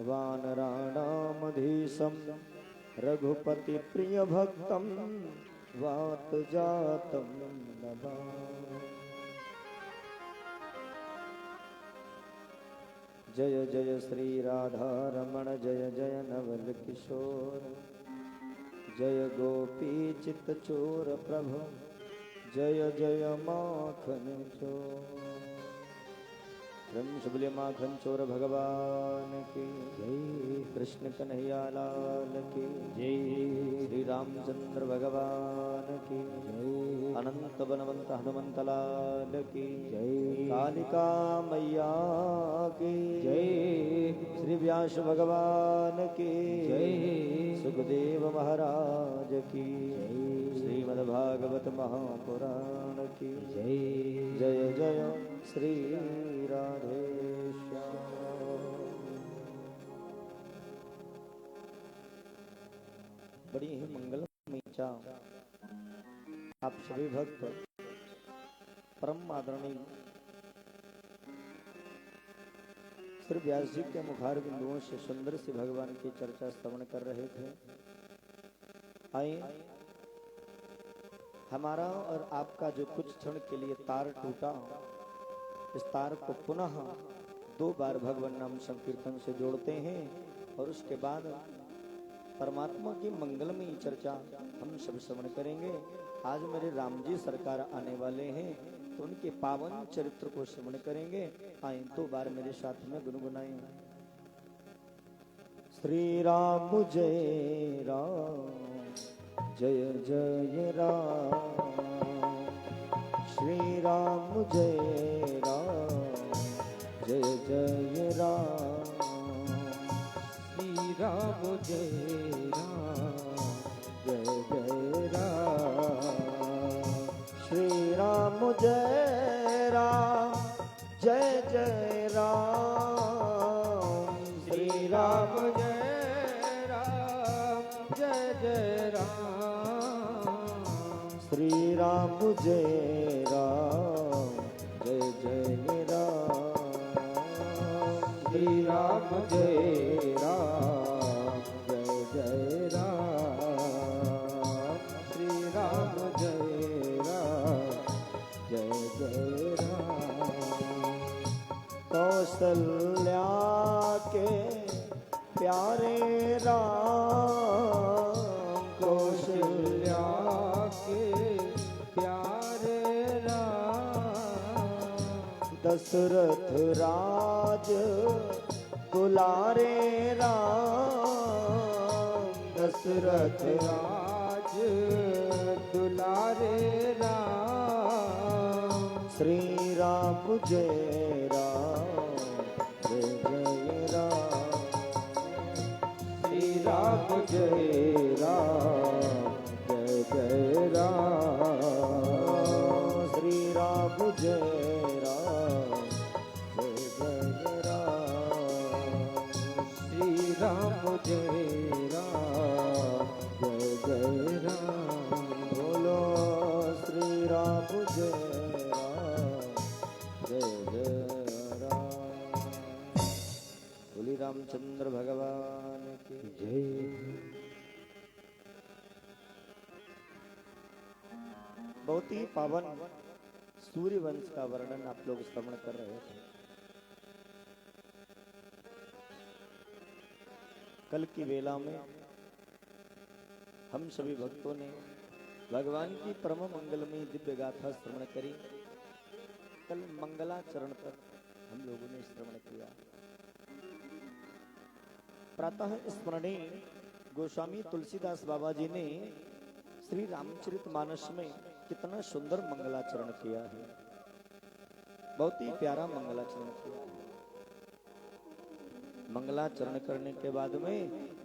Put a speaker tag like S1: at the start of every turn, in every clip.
S1: वानराणामधीशं रघुपति प्रिय भक्तं वात जातं नमामि। जय जय श्री राधा रमण जय जय नवल किशोर जय गोपी चित चोर प्रभु जय जय माखन चोर। प्रेम से बोलिए माखन चोर भगवान की जय। कृष्ण कन्हैया लाल की जय। श्री रामचंद्र भगवान की जय। अनंत बनवंत हनुमंत लाल की जय। कालिका मैया की जय। श्री व्यास भगवान की जय। सुखदेव महाराज की जय। श्रीमद्भागवत महापुराण की जय। जय जय श्री राधे श्याम। बड़ी ही मंगलमयी आप सभी भक्त परम आदरणीय श्री व्यास जी के मुखार बिंदुओं से सुंदर से भगवान की चर्चा श्रवण कर रहे थे। आइए हमारा और आपका जो कुछ क्षण के लिए तार टूटा, इस तार को पुनः 2 बार भगवान नाम संकीर्तन से जोड़ते हैं और उसके बाद परमात्मा की मंगलमयी चर्चा हम सब श्रवण करेंगे। आज मेरे राम जी सरकार आने वाले हैं तो उनके पावन चरित्र को श्रवण करेंगे। आए 2 बार मेरे साथ में गुनगुनाएं। श्री राम जय राम जय जय राम। श्री राम जय राम जय जय राम। श्री राम जय राम जय जय राम। श्री राम जय राम जय जय राम। श्री राम जय राम जय जय राम। श्री राम जय राम जय जय राम। श्री राम जय राम जय जय राम। श्री राम जय राम जय जय राम। कौशल्या के प्यारे राम। कौशल्या के प्यारे राम। दशरथ राज दुलारे राम। दशरथ राज दुलारे राम। श्री राम जय राम जय जय राम। श्री राम जय राम जय जय राम। श्री राम जय राम जय जय राम। श्री राम जय राम जय जय राम। बोलो श्री राम जय राम जय जय राम। बोली रामचंद्र भगवान की जय। बहुत ही पावन सूर्य वंश का वर्णन आप लोग श्रवण कर रहे थे। कल की वेला में हम सभी भक्तों ने भगवान की परम मंगलमयी दिव्य गाथा श्रवण करी। कल मंगलाचरण पर हम लोगों ने श्रवण किया। प्रातः स्मरणीय गोस्वामी तुलसीदास बाबा जी ने श्री रामचरितमानस में कितना सुंदर मंगलाचरण किया है। बहुत ही प्यारा मंगलाचरण किया है। मंगलाचरण करने के बाद में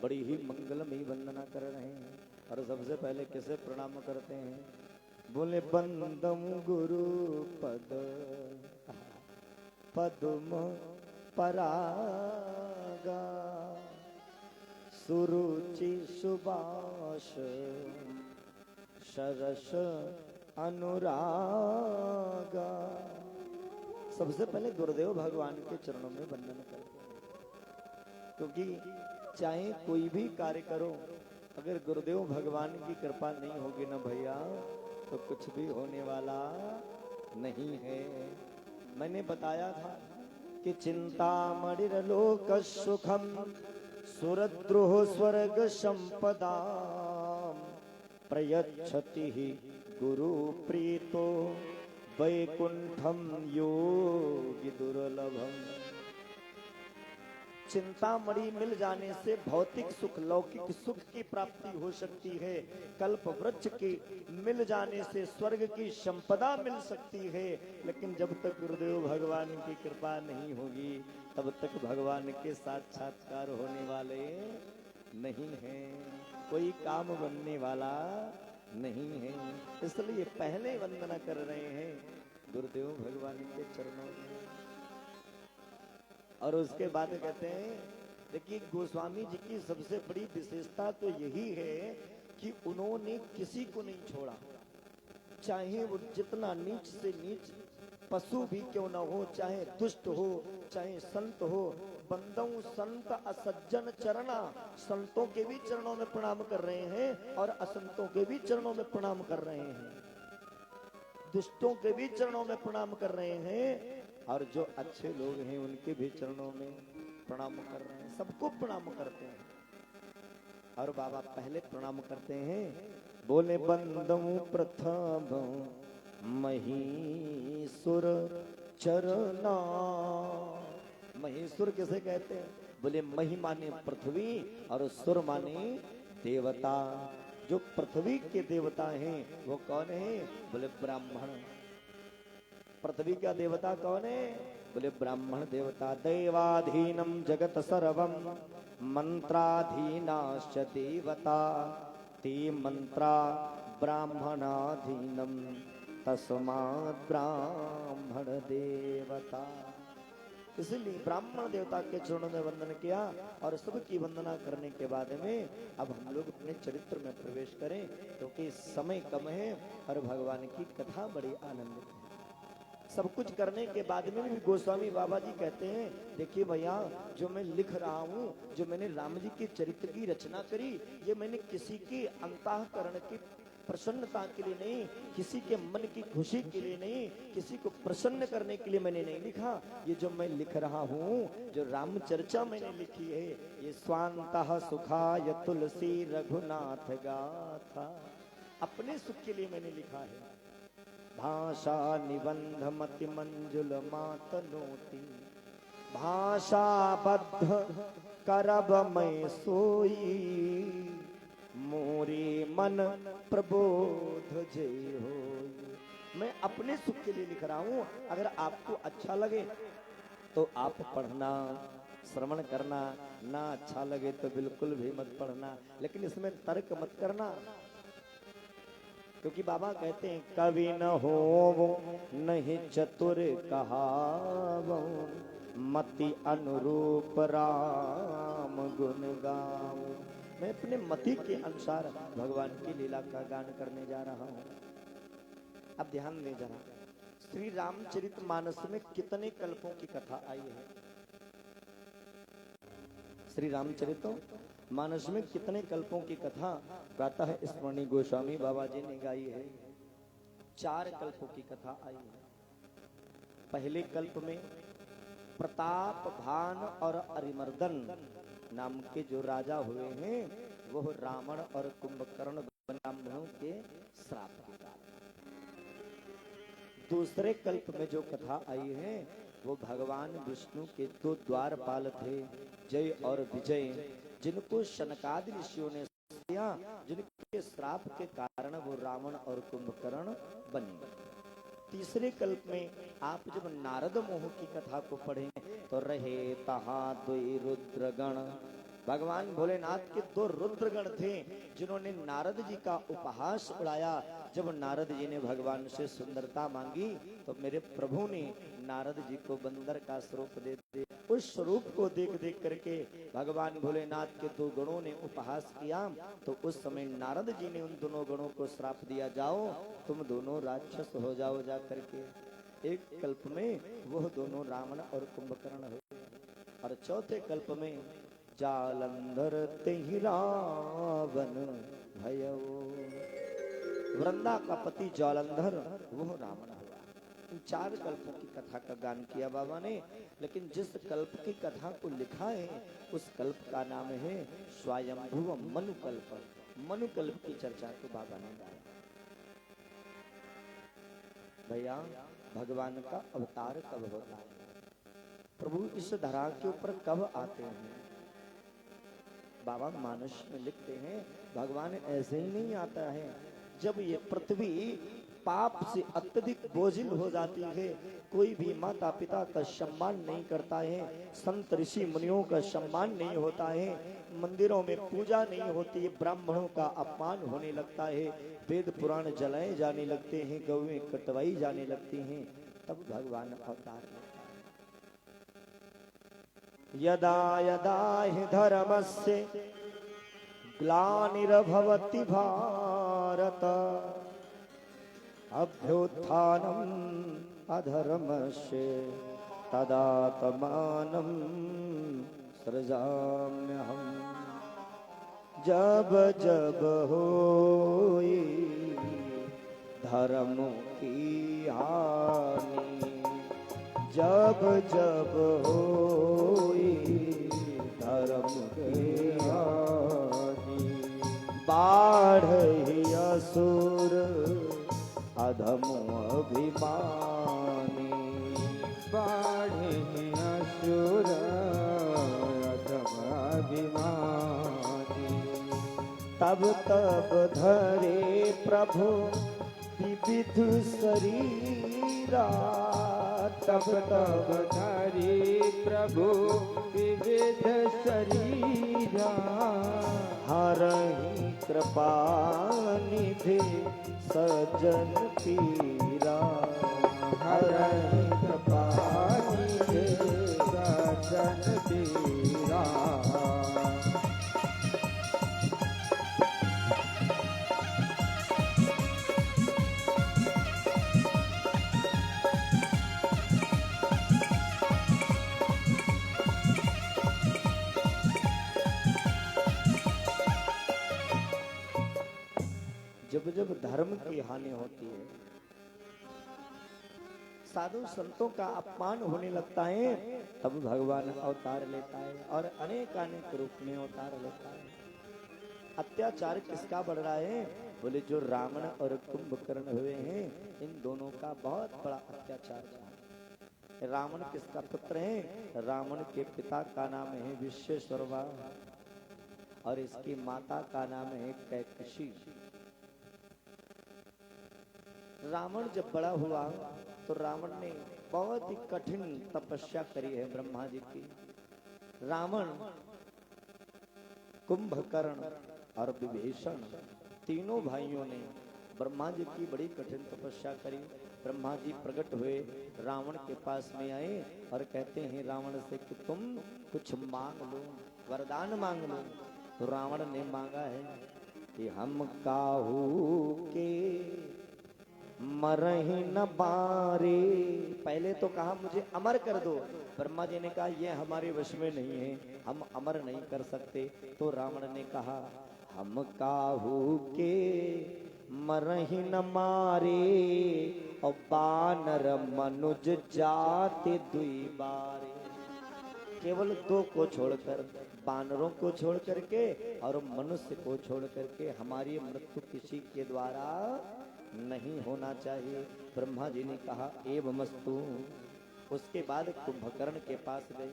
S1: बड़ी ही मंगलमयी वंदना कर रहे हैं। और सबसे पहले किसे प्रणाम करते हैं? बोले बंदम गुरु पद पद्म परागा सुरुचि सुबास सरस अनुरागा। सबसे पहले गुरुदेव भगवान के चरणों में वंदन करते हैं। क्योंकि चाहे कोई भी कार्य करो, अगर गुरुदेव भगवान की कृपा नहीं होगी ना भैया, तो कुछ भी होने वाला नहीं है। मैंने बताया था कि चिंतामणिर्लोक सुखम सुरद्रोह स्वर्ग संपदा प्रयच्छति ही गुरु प्रीतो वैकुंठम योगी दुर्लभम। चिंतामणि मिल जाने से भौतिक सुख, लौकिक सुख की प्राप्ति हो सकती है। कल्प वृक्ष के मिल जाने से स्वर्ग की संपदा मिल सकती है। लेकिन जब तक गुरुदेव भगवान की कृपा नहीं होगी, तब तक भगवान के साक्षात्कार होने वाले नहीं है, कोई काम बनने वाला नहीं है। इसलिए पहले वंदना कर रहे हैं गुरुदेव भगवान के चरणों में। और उसके बाद कहते हैं, देखिए गोस्वामी जी की सबसे बड़ी विशेषता तो यही है कि उन्होंने किसी को नहीं छोड़ा, चाहे वो जितना नीच से नीच पशु भी क्यों न हो, चाहे दुष्ट हो, चाहे संत हो। बंदों संत असज्जन चरणा, संतों के भी चरणों में प्रणाम कर रहे हैं और असंतों के भी चरणों में प्रणाम कर रहे हैं, दुष्टों के भी चरणों में प्रणाम कर रहे हैं, और जो अच्छे लोग हैं उनके भी चरणों में प्रणाम कर रहे हैं। सबको प्रणाम करते हैं। और बाबा पहले प्रणाम करते हैं, बोले बंदों प्रथम महीसुर चरना। महीसुर किसे कहते हैं? बोले मही माने पृथ्वी और सुर माने देवता। जो पृथ्वी के देवता हैं वो कौन है? बोले ब्राह्मण। पृथ्वी का देवता कौन है? बोले ब्राह्मण देवता। देवाधीनम जगत सर्वम मंत्राधीनाश्च देवता ते मंत्रा ब्राह्मणाधीनम तस्मात् ब्राह्मण देवता। इसलिए ब्राह्मण देवता के चरणों में वंदन किया। और सबकी वंदना करने के बाद में अब हम लोग अपने चरित्र में प्रवेश करें, क्योंकि समय कम है और भगवान की कथा बड़ी आनंदित है। सब कुछ करने के बाद में भी गोस्वामी बाबा जी कहते हैं, देखिए भैया, जो मैं लिख रहा हूँ, जो मैंने राम जी के चरित्र की रचना करी, ये मैंने किसी के अंतःकरण की प्रसन्नता के लिए नहीं, किसी के मन की खुशी के लिए नहीं, किसी को प्रसन्न करने के लिए मैंने नहीं लिखा। ये जो मैं लिख रहा हूँ, जो राम चर्चा मैंने लिखी है, ये स्वांतः सुखाय तुलसी रघुनाथ गाथा, अपने सुख के लिए मैंने लिखा है। भाषा निबंध मति मंजुल मातनोती, भाषा बद्ध करब मैं सोई, मोरे मन प्रबोध जय हो। मैं अपने सुख के लिए लिख रहा हूं। अगर आपको अच्छा लगे तो आप पढ़ना, श्रवण करना, ना अच्छा लगे तो बिल्कुल भी मत पढ़ना, लेकिन इसमें तर्क मत करना। क्योंकि बाबा कहते हैं, कवि न हो नहीं चतुर कहावो, मति अनुरूप राम गुण गाओ। मैं अपने मति के अनुसार भगवान की लीला का गान करने जा रहा हूँ। अब ध्यान दें जरा, श्री रामचरितमानस में कितने कल्पों की कथा आई है? श्री रामचरितमानस में कितने कल्पों की कथा प्रातः स्मरणीय गोस्वामी बाबा जी ने गाई है? 4 कल्पों की कथा आई है। पहले कल्प में प्रताप, भान और अरिमर्दन नाम के जो राजा हुए हैं, वो रावण और कुंभकर्ण ब्राह्मणों के श्राप के कारण। दूसरे कल्प में जो कथा आई है, वो भगवान विष्णु के 2 द्वारपाल थे, जय और विजय, जिनको शनकादि ऋषियों ने दिया, जिनके श्राप के कारण वो रावण और कुंभकर्ण बने। तीसरे कल्प में आप जब नारद मोह की कथा को पढ़ेंगे तो रहे तहा 2 रुद्रगण। भगवान भोलेनाथ के 2 रुद्रगण थे, जिन्होंने नारद जी का उपहास उड़ाया। जब नारद जी ने भगवान से सुंदरता मांगी तो मेरे प्रभु ने नारद जी को बंदर का स्वरूप दे दिया। उस स्वरूप को देख देख करके भगवान भोलेनाथ के 2 गणों ने उपहास किया। तो उस समय नारद जी ने उन दोनों गणों को श्राप दिया, जाओ तुम दोनों राक्षस हो जाओ जा करके। एक कल्प में वह दोनों रावण और कुंभकर्ण हुए। और चौथे कल्प में जालंधर तेहि रावण भयो। वृंदा का पति जालंधर वो रावण हुआ। इन 4 कल्पों की कथा का गान किया बाबा ने, लेकिन जिस कल्प की कथा को लिखा है उस कल्प का नाम है स्वयंभुव मनुकल्प। मनुकल्प की चर्चा को बाबा ने गाया। भैया भगवान का अवतार कब होता है, प्रभु इस धरा के ऊपर कब आते हैं? बाबा मानस में लिखते हैं भगवान ऐसे ही नहीं आता है। जब ये पृथ्वी पाप से अत्यधिक बोझिल हो जाती है, कोई भी माता पिता का सम्मान नहीं करता है, संत ऋषि मुनियों का सम्मान नहीं होता है, मंदिरों में पूजा नहीं होती है, ब्राह्मणों का अपमान होने लगता है, वेद पुराण जलाए जाने लगते हैं, गौएं कटवाई जाने लगती हैं, तब भगवान अवतार लेता है। यदा यदा हि धर्मस्य ग्लानिर्भवति भारत अभ्युत्थानम् अधर्मस्य तदात्मानं सृजाम्यहम्। जब जब होई धर्म की हानि, जब जब होई धर्म की हानि, बाढ़हि असुर अधम अभिमानी,
S2: बाढ़हि असुर अधम अभिमानी।
S1: तब तब धरे प्रभु विविध शरीरा,
S2: तब तब धरे प्रभु विविध शरीरा,
S1: हरहि कृपा निधि सज्जन पीरा,
S2: हरहि कृपा निधि सज्जन पीरा।
S1: जब जब धर्म की हानि होती है, साधु संतों का अपमान होने लगता है, तब भगवान अवतार लेता है और अनेक अनेक रूप में अवतार लेता है। अत्याचार किसका बढ़ रहा है? बोले जो रावण और कुंभकर्ण हुए हैं, इन दोनों का बहुत बड़ा अत्याचार चला। रावण किसका पुत्र है? रावण के पिता का नाम है विश्वेश्वरवा और इसकी माता का नाम है कैकशी। रावण जब बड़ा हुआ तो रावण ने बहुत ही कठिन तपस्या करी है ब्रह्मा जी की। रावण, कुंभकर्ण और विभीषण तीनों भाइयों ने ब्रह्मा जी की बड़ी कठिन तपस्या करी। ब्रह्मा जी प्रकट हुए, रावण के पास में आए और कहते हैं रावण से कि तुम कुछ मांग लो, वरदान मांग लो। तो रावण ने मांगा है कि हम काहू के मरहि न बारे। पहले तो कहा मुझे अमर कर दो, ब्रह्मा जी ने कहा यह हमारे वश में नहीं है, हम अमर नहीं कर सकते। तो रावण ने कहा हम काहू के मरहि न मारे और बानर मनुज जाति दुई बारे। केवल 2 को छोड़कर, बानरों को छोड़ करके और मनुष्य को छोड़ करके हमारी मृत्यु किसी के द्वारा नहीं होना चाहिए। ब्रह्मा जी ने कहा एवमस्तु। उसके बाद कुंभकर्ण के पास गए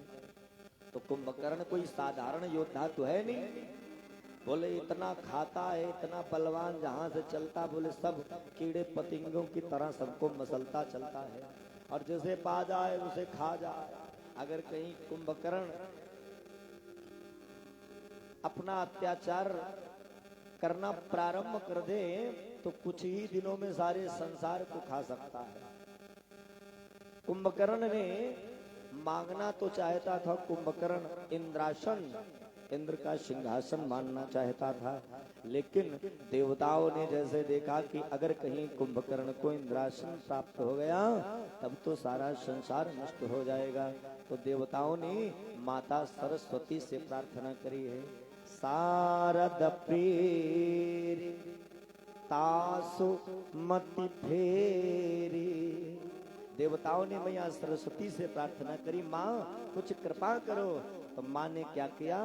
S1: तो कुंभकर्ण कोई साधारण योद्धा तो है नहीं। बोले इतना खाता है, इतना बलवान, जहां से चलता बोले सब कीड़े पतंगों की तरह सबको मसलता चलता है और जैसे पा जाए उसे खा जाए। अगर कहीं कुंभकर्ण अपना अत्याचार करना प्रारंभ कर दे तो कुछ ही दिनों में सारे संसार को खा सकता है। कुंभकर्ण ने मांगना तो चाहता था, कुंभकर्ण इंद्रासन, इंद्र का सिंहासन मानना चाहता था, लेकिन देवताओं ने जैसे देखा कि अगर कहीं कुंभकर्ण को इंद्रासन प्राप्त हो गया तब तो सारा संसार नष्ट हो जाएगा, तो देवताओं ने माता सरस्वती से प्रार्थना करी है, शारद प्रेरी तासु मति फेरी। देवताओं ने मैया सरस्वती से प्रार्थना करी, माँ कुछ कृपा करो। तो माँ ने क्या किया,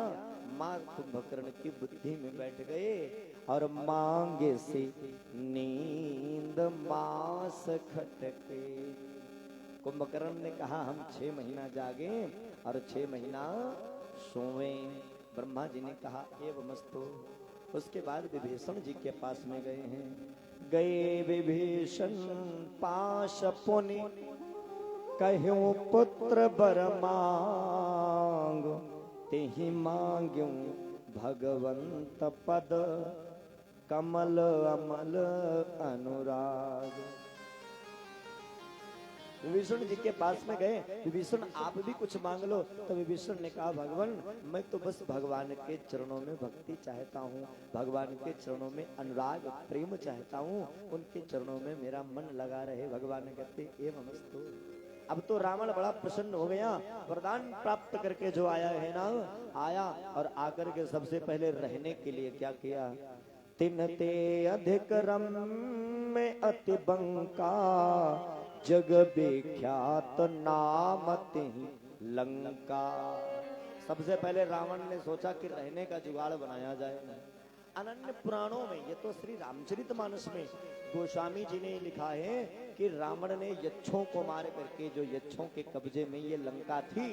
S1: माँ कुंभकर्ण की बुद्धि में बैठ गए और मांगे से नींद मास खटके। कुंभकर्ण ने कहा हम 6 महीना जागे और 6 महीना सोए। ब्रह्मा जी ने कहा एवमस्तु। उसके बाद विभीषण जी के पास में गए हैं। गए विभीषण पाश पुनि कह्यो पुत्र बर मांग। तेहि मांग्यो भगवंत पद कमल अमल अनुराग। विभीषण जी के पास में गए, विभीषण आप भी कुछ मांग लो। तो विभीषण ने कहा भगवान मैं तो बस भगवान के चरणों में भक्ति चाहता हूँ, भगवान के चरणों में अनुराग प्रेम चाहता हूँ, उनके चरणों में मेरा मन लगा रहे। भगवान कहते एवमस्तु। अब तो रावण बड़ा प्रसन्न हो गया, वरदान प्राप्त करके जो आया है ना, आया और आकर के सबसे पहले रहने के लिए क्या किया, तिनते अधिक रम में अति बंका जग विख्यात नाम तिहि लंका। सबसे पहले रावण ने सोचा कि रहने का जुगाड़ बनाया जाए। अनन्य पुराणों में, ये तो श्री रामचरितमानस में गोस्वामी जी ने लिखा है कि रावण ने यक्षों को मार करके, जो यक्षों के कब्जे में ये लंका थी,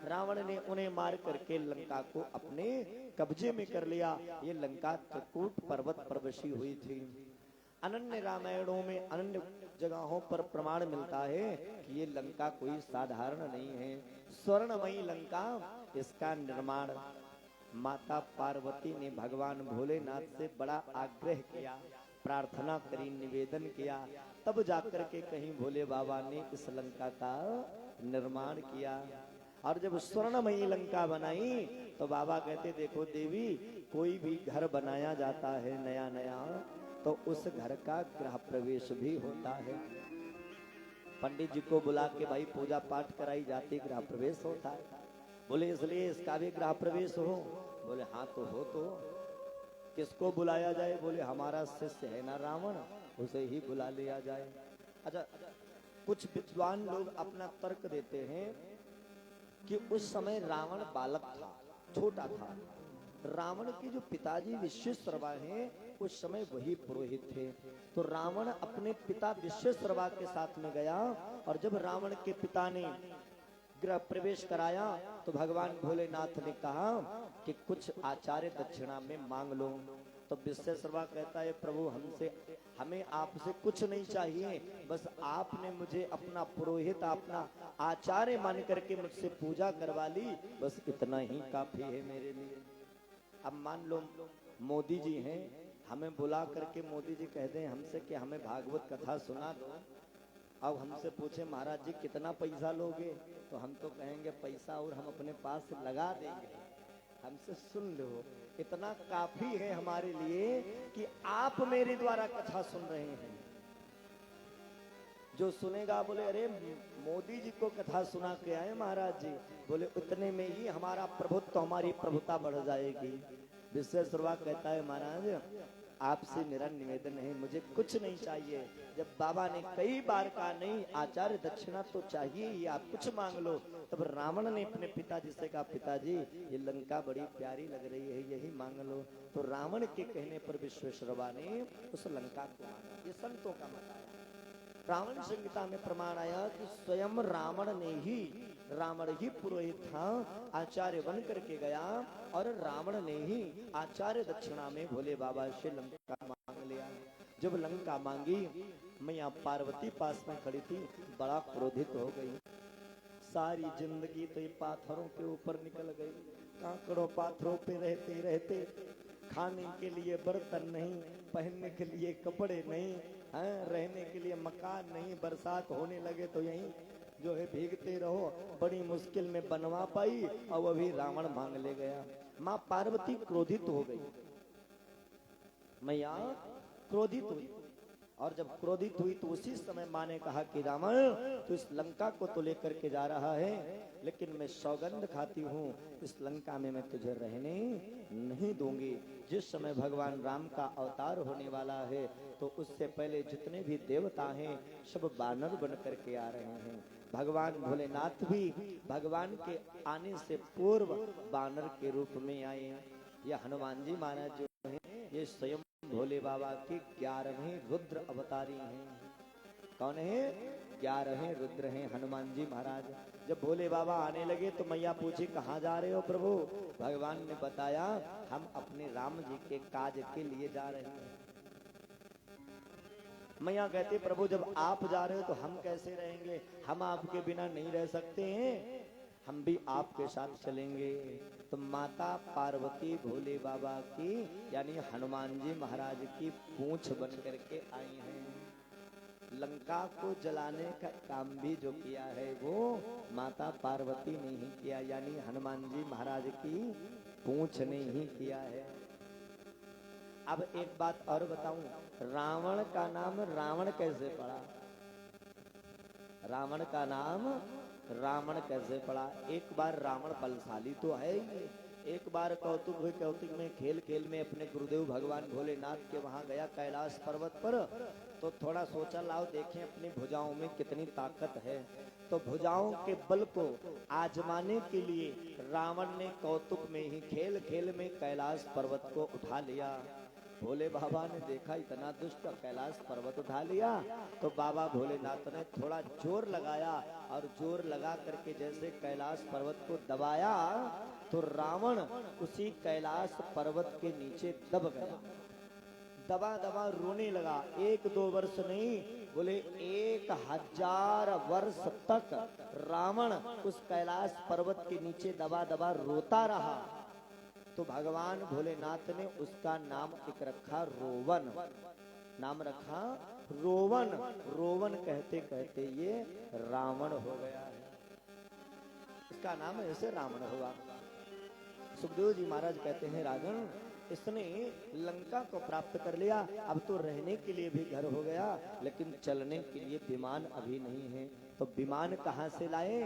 S1: रावण ने उन्हें मार करके लंका को अपने कब्जे में कर लिया। ये लंका त्रिकूट पर्वत पर बसी हुई थी। अनन्य रामायणों में अनन्य जगहों पर प्रमाण मिलता है कि ये लंका कोई साधारण नहीं है, स्वर्णमयी लंका। इसका निर्माण माता पार्वती ने भगवान भोलेनाथ से बड़ा आग्रह किया, प्रार्थना करी, निवेदन किया, तब जाकर के कहीं भोले बाबा ने इस लंका का निर्माण किया। और जब स्वर्णमयी लंका बनाई तो बाबा कहते देखो देवी, कोई भी घर बनाया जाता है नया नया तो उस घर का गृह प्रवेश भी होता है। पंडित जी को बुला के भाई पूजा पाठ कराई जाती, गृह प्रवेश होता है। बोले इसलिए इसका भी गृह प्रवेश हो। बोले हाँ तो हो। तो किसको बुलाया जाए? बोले हमारा शिष्य है ना रावण, उसे ही बुला लिया जाए। अच्छा, कुछ विद्वान लोग अपना तर्क देते हैं कि उस समय रावण बालक था, छोटा था। रावण के जो पिताजी विश्वेश्वरवा हैं उस समय वही पुरोहित थे। तो रावण अपने पिता विश्वेश्वरवा के साथ में गया और जब रावण के पिता ने गृह प्रवेश कराया तो भगवान भोलेनाथ ने कहा कि कुछ आचार्य दक्षिणा में मांग लो। तो विश्वेश्वरवा कहता है प्रभु हमें आपसे कुछ नहीं चाहिए, बस आपने मुझे अपना पुरोहित, अपना आचार्य मान करके मुझसे पूजा करवा ली, बस इतना ही काफी है मेरे लिए। अब मान लो मोदी जी हैं, हमें बुला करके मोदी जी कहते हैं हमसे कि हमें भागवत कथा सुना दो। अब हमसे पूछे महाराज जी कितना पैसा लोगे, तो हम तो कहेंगे पैसा और हम अपने पास से लगा देंगे, हमसे सुन लो, इतना काफी है हमारे लिए कि आप मेरे द्वारा कथा सुन रहे हैं। जो सुनेगा बोले अरे मोदी जी को कथा सुना के आए महाराज जी, बोले उतने में ही हमारा प्रभुत्व, हमारी प्रभुता बढ़ जाएगी। विश्वेश्वरवा कहता है महाराज आपसे मेरा निवेदन है, मुझे कुछ नहीं चाहिए। जब बाबा ने कई बार कहा नहीं आचार्य दक्षिणा तो चाहिए ही, आप कुछ मांग लो, तब रावण ने अपने पिताजी से कहा पिताजी ये लंका बड़ी प्यारी लग रही है, यही मांग लो। तो रावण के कहने पर विश्वेश्वरवा ने उस लंका को मांगा। ये संतों का मत आया। रावण संहिता में प्रमाण आया कि स्वयं रावण ही पुरोहित था, आचार्य बन करके गया और रावण ने ही आचार्य दक्षिणा में भोले बाबा से लंका मांग लिया। जब लंका मांगी, मैया पार्वती पास में खड़ी थी, बड़ा क्रोधित हो गई। सारी जिंदगी तो ये पाथरों के ऊपर निकल गई, कांकड़ों पाथरों पे रहते रहते, खाने के लिए बर्तन नहीं, पहनने के लिए कपड़े नहीं, रहने के लिए मकान नहीं, बरसात होने लगे तो यहीं जो है भीगते रहो, बड़ी मुश्किल में बनवा पाई और वो भी रावण मांग ले गया। माँ पार्वती क्रोधित हो गई, मैया क्रोधित हुई और जब क्रोधित हुई तो उसी समय माँ ने कहा कि रावण तू इस लंका को तो लेकर के जा रहा है, लेकिन मैं सौगंध खाती हूँ इस लंका में मैं तुझे रहने नहीं दूंगी। जिस समय भगवान राम का अवतार होने वाला है तो उससे पहले जितने भी देवता हैं सब बानर बन करके आ रहे हैं। भगवान भोलेनाथ भी भगवान के आने से पूर्व बानर के रूप में आए। यह हनुमान जी महाराज जो हैं ये स्वयं भोले बाबा के 11वें रुद्र अवतारी हैं। कौन है? 11वें रुद्र हैं हनुमान जी महाराज। जब भोले बाबा आने लगे तो मैया पूछी कहाँ जा रहे हो प्रभु? भगवान ने बताया हम अपने राम जी के काज के लिए जा रहे हैं। मैया कहती प्रभु जब आप जा रहे हो तो हम कैसे रहेंगे, हम आपके बिना नहीं रह सकते हैं, हम भी आपके साथ चलेंगे। तो माता पार्वती भोले बाबा की यानी हनुमान जी महाराज की पूंछ बन करके आई हैं। लंका को जलाने का काम भी जो किया है वो माता पार्वती ने ही किया, यानी हनुमान जी महाराज की पूंछ ने ही किया है। अब एक बात और बताऊं, रावण का नाम रावण कैसे पड़ा? रावण का नाम रावण कैसे पड़ा? एक बार रावण बलशाली तो है ही, एक बार कौतुक हुई, कौतुक में खेल खेल में अपने गुरुदेव भगवान भोलेनाथ के वहां गया कैलाश पर्वत पर, तो थोड़ा सोचा लाओ देखें अपनी भुजाओं में कितनी ताकत है। तो भुजाओं के बल को आजमाने के लिए रावण ने कौतुक में ही खेल खेल में कैलाश पर्वत को उठा लिया। भोले बाबा ने देखा इतना दुष्ट कैलाश पर्वत उठा लिया, तो बाबा भोलेनाथ ने थोड़ा जोर लगाया और जोर लगा करके जैसे कैलाश पर्वत को दबाया तो रावण उसी कैलाश पर्वत के नीचे दब गया। दबा दबा रोने लगा। 1-2 वर्ष नहीं, बोले 1000 वर्ष तक रावण उस कैलाश पर्वत के नीचे दबा दबा रोता रहा। तो भगवान भोलेनाथ ने उसका नाम एक रखा रोवन, नाम रखा रोवन। रोवन कहते कहते ये रावण हो गया है, इसका नाम ऐसे रावण हुआ। सुखदेव जी महाराज कहते हैं राजन इसने लंका को प्राप्त कर लिया, अब तो रहने के लिए भी घर हो गया, लेकिन चलने के लिए विमान अभी नहीं है। तो विमान कहाँ से लाए?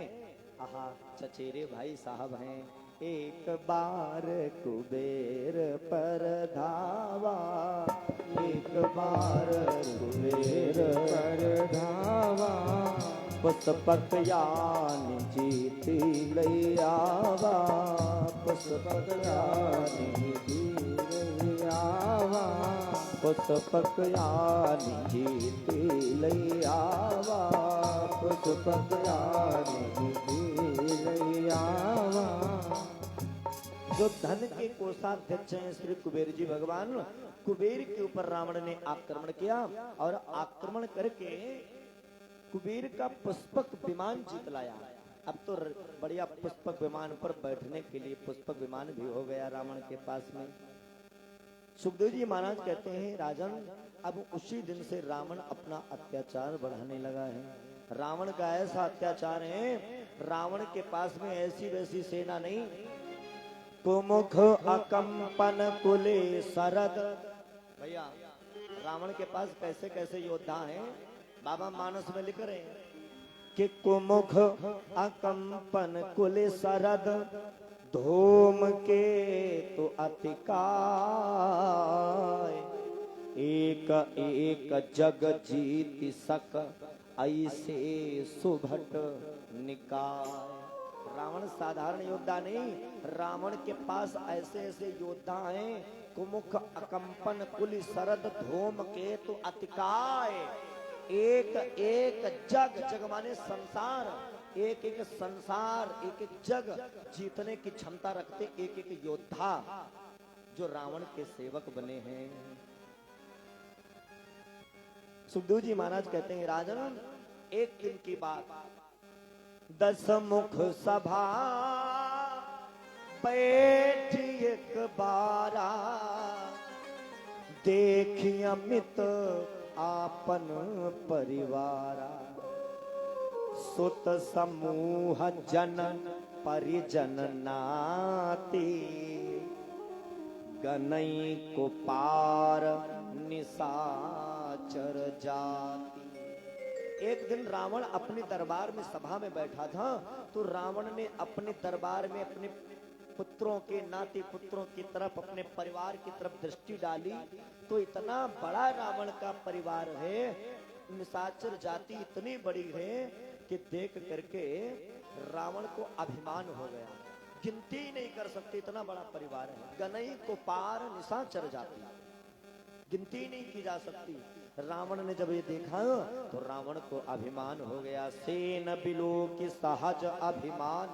S1: आहा, चचेरे भाई साहब हैं। एक बार कुबेर पर धावा, एक बार कुबेर पर धावा, पुष्पक यान जीती लई आवा, पुष्पक यान जीती लई आवा, पुष्पक यान जीती लई आवा, पुष्पक यान जीती लई आवा। जो धन के कोषाध्यक्ष हैं श्री कुबेर जी भगवान, कुबेर के ऊपर रावण ने आक्रमण किया और आक्रमण करके कुबेर का पुष्पक विमान जीत लाया। अब तो बढ़िया पुष्पक विमान पर बैठने के लिए पुष्पक विमान भी हो गया रावण के पास में। सुखदेव जी महाराज कहते हैं राजन अब उसी दिन से रावण अपना अत्याचार बढ़ाने लगा है। रावण का ऐसा अत्याचार है, रावण के पास में ऐसी वैसी सेना नहीं। कुमुख अकंपन कुले सरद, भैया रावण के पास कैसे कैसे योद्धा हैं, बाबा मानस में लिख रहे हैं कि कुमुख अकंपन कुले सरद, धूम के तो अतिकाय, एक एक जग जीति सक ऐसे सुभट निकाय। रावण साधारण योद्धा नहीं, रावण के पास ऐसे ऐसे योद्धा हैं। कुमुख अकंपन कुल सरद धूम के तो अतिकाय, एक एक जग, जग माने संसार, एक एक संसार एक एक जग जीतने की क्षमता रखते एक एक योद्धा जो रावण के सेवक बने हैं। सुखदेव जी महाराज कहते हैं राजन एक दिन की बात, 10 मुख सभा बैठी एक बारा, देखी अमित आपन परिवारा, सुत समूह जन परिजन नाती, गनई को पार निशाचर जाति। एक दिन रावण अपने दरबार में सभा में बैठा था, तो रावण ने अपने दरबार में अपने पुत्रों के, नाती पुत्रों की तरफ, अपने परिवार की तरफ दृष्टि डाली, तो इतना बड़ा रावण का परिवार है, निशाचर जाति इतनी बड़ी है कि देख करके रावण को अभिमान हो गया, गिनती ही नहीं कर सकते, इतना बड़ा परिवार है। गनई को पार निशाचर जाति, गिनती ही नहीं की जा सकती। रावण ने जब ये देखा तो रावण को अभिमान हो गया। सेन बिलो की सहज अभिमान